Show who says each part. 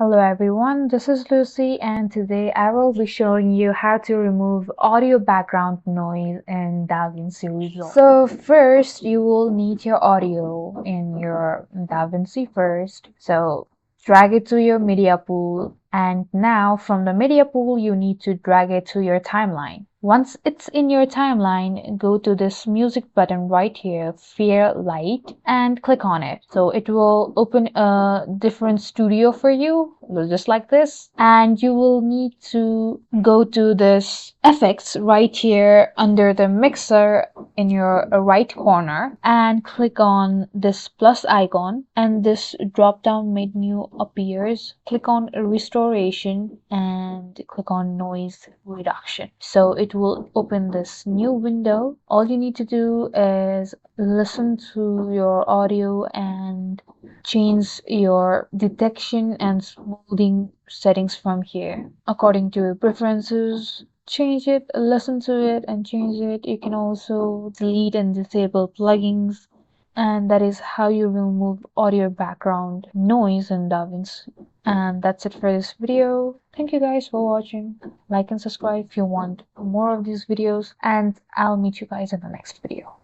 Speaker 1: Hello everyone, this is Lucy and today I will be showing you how to remove audio background noise in DaVinci Resolve. So first you will need your audio in your DaVinci first. So drag it to your media pool, and now from the media pool you need to drag it to your timeline. Once it's in your timeline, go to this music button right here, Fair Light, and click on it. So it will open a different studio for you, just like this. And you will need to go to this effects right here under the mixer in your right corner and click on this plus icon, and this drop down menu appears. Click on restoration and click on noise reduction. So it will open this new window. All you need to do is listen to your audio and change your detection and smoothing settings from here according to your preferences. Change it, listen to it and change it. You can also delete and disable plugins, and that is how you remove audio background noise in DaVinci. And that's it for this video. Thank you guys for watching. Like and subscribe if you want more of these videos, and I'll meet you guys in the next video.